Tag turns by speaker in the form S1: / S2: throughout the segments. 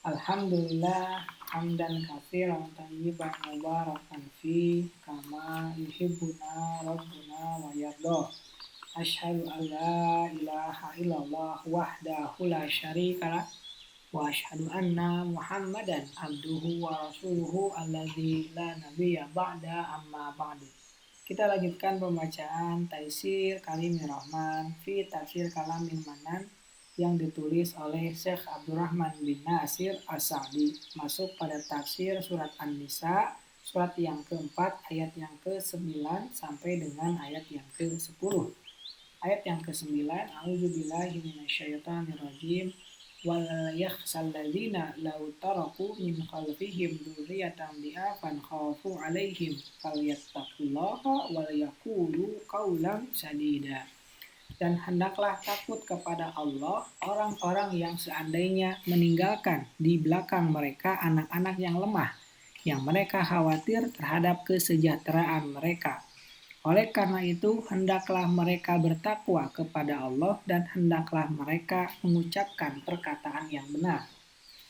S1: Alhamdulillah hamdan katsiran thayyiban mubarakan fi kama yuhibbuna rabbuna wa yarda. Asyhadu an la ilaha illallah wahdahu la syarikalah wa asyhadu anna Muhammadan abduhu wa rasuluhu alladzi la nabiyya ba'da amma ba'du. Kita lanjutkan pembacaan Taisir Kalimir Rahman fi Tafsir Kalamil Manan yang ditulis oleh Syekh Abdurrahman bin Nasir As-Sa'di, masuk pada tafsir surat An-Nisa, surat yang keempat, ayat yang ke-9 sampai dengan ayat yang ke-10. Ayat yang ke-9, A'udzubillahi minasyaitonirrajim. Wala yakhsal ladzina law taraku min khalfihim dzurriyyatan dhi'afan khafu 'alaihim falyattaqullaha wal yaqulu qawlan sadida. Dan hendaklah takut kepada Allah orang-orang yang seandainya meninggalkan di belakang mereka anak-anak yang lemah, yang mereka khawatir terhadap kesejahteraan mereka. Oleh karena itu, hendaklah mereka bertakwa kepada Allah dan hendaklah mereka mengucapkan perkataan yang benar.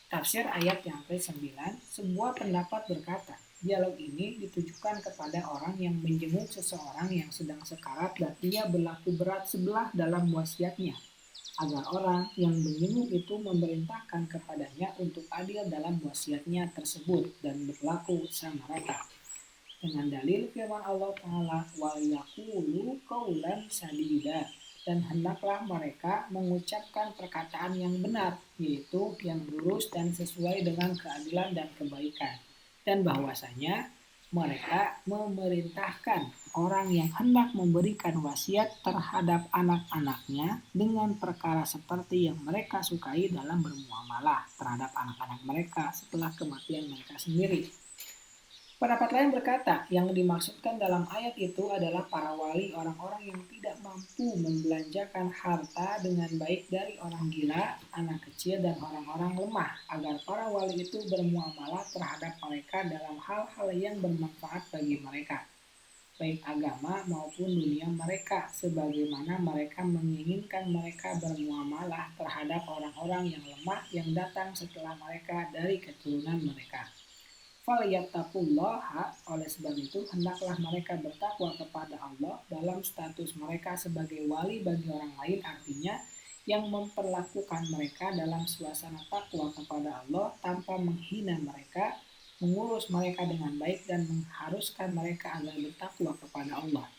S1: Tafsir ayat yang ke-9, sebuah pendapat berkata, dialog ini ditujukan kepada orang yang menjenguk seseorang yang sedang sekarat dan ia berlaku berat sebelah dalam wasiatnya, agar orang yang menjenguk itu memerintahkan kepadanya untuk adil dalam wasiatnya tersebut dan berlaku sama rata. Dengan dalil firman Allah Ta'ala, wal yaqulu qawlan sadida, dan hendaklah mereka mengucapkan perkataan yang benar, yaitu yang lurus dan sesuai dengan keadilan dan kebaikan. Dan bahwasanya mereka memerintahkan orang yang hendak memberikan wasiat terhadap anak-anaknya dengan perkara seperti yang mereka sukai dalam bermuamalah terhadap anak-anak mereka setelah kematian mereka sendiri. Pendapat lain berkata, yang dimaksudkan dalam ayat itu adalah para wali, orang-orang yang tidak mampu membelanjakan harta dengan baik dari orang gila, anak kecil, dan orang-orang lemah, agar para wali itu bermuamalah terhadap mereka dalam hal-hal yang bermanfaat bagi mereka, baik agama maupun dunia mereka, sebagaimana mereka menginginkan mereka bermuamalah terhadap orang-orang yang lemah yang datang setelah mereka dari keturunan mereka. Falyattaqullaha, oleh sebab itu hendaklah mereka bertakwa kepada Allah dalam status mereka sebagai wali bagi orang lain, artinya yang memperlakukan mereka dalam suasana takwa kepada Allah tanpa menghina mereka, mengurus mereka dengan baik dan mengharuskan mereka agar bertakwa kepada Allah.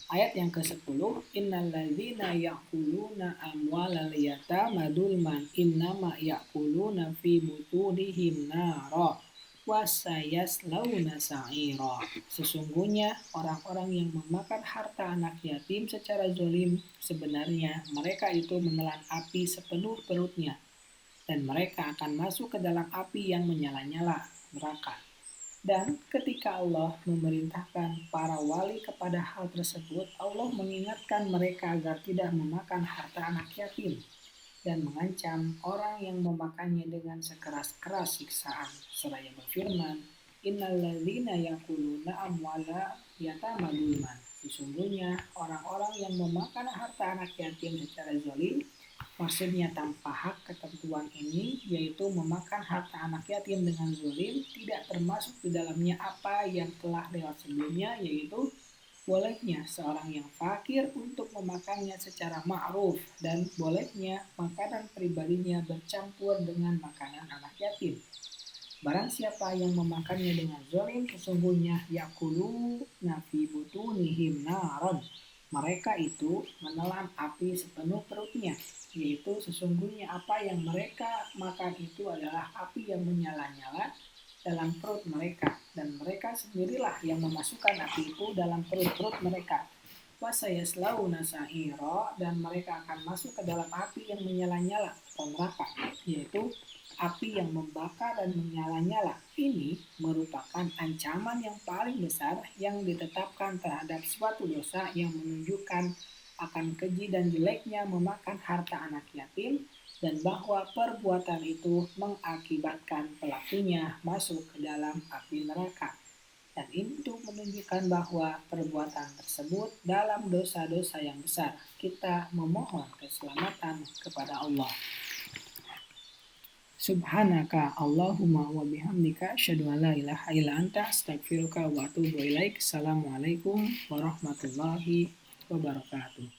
S1: Ayat yang ke-10, innalladzina ya'kuluna amwalal yatama dzulman innama ya'kuluna fi butunihim nara wa sayaslawna sa'ira. Sesungguhnya orang-orang yang memakan harta anak yatim secara zalim, sebenarnya mereka itu menelan api sepenuh perutnya, dan mereka akan masuk ke dalam api yang menyala-nyala, neraka. Dan ketika Allah memerintahkan para wali kepada hal tersebut, Allah mengingatkan mereka agar tidak memakan harta anak yatim dan mengancam orang yang memakannya dengan sekeras-keras siksaan. Seraya berfirman, innalladzina yaquluna amwala yatama dzulman. Sesungguhnya orang-orang yang memakan harta anak yatim secara zalim, maksudnya tanpa hak. Ketentuan ini, yaitu memakan harta anak yatim dengan zalim, tidak termasuk di dalamnya apa yang telah lewat sebelumnya, yaitu bolehnya seorang yang fakir untuk memakannya secara ma'ruf dan bolehnya makanan pribadinya bercampur dengan makanan anak yatim. Barang siapa yang memakannya dengan zalim, sesungguhnya yakulu nafi butunihim naron. Mereka itu menelan api sepenuh perutnya, yaitu sesungguhnya apa yang mereka makan itu adalah api yang menyala-nyala dalam perut mereka, dan mereka sendirilah yang memasukkan api itu dalam perut-perut mereka. Wasayaslauna sa'ira, dan mereka akan masuk ke dalam api yang menyala-nyala atau neraka, yaitu api yang membakar dan menyala-nyala. Ini merupakan ancaman yang paling besar yang ditetapkan terhadap suatu dosa yang menunjukkan akan keji dan jeleknya memakan harta anak yatim, dan bahwa perbuatan itu mengakibatkan pelakunya masuk ke dalam api neraka. Dan itu menunjukkan bahwa perbuatan tersebut dalam dosa-dosa yang besar. Kita memohon keselamatan kepada Allah. Subhanaka Allahumma wa bihamdika asyhadu an la ilaha illa anta astaghfiruka wa atubu ilaik. Assalamualaikum warahmatullahi wabarakatuh.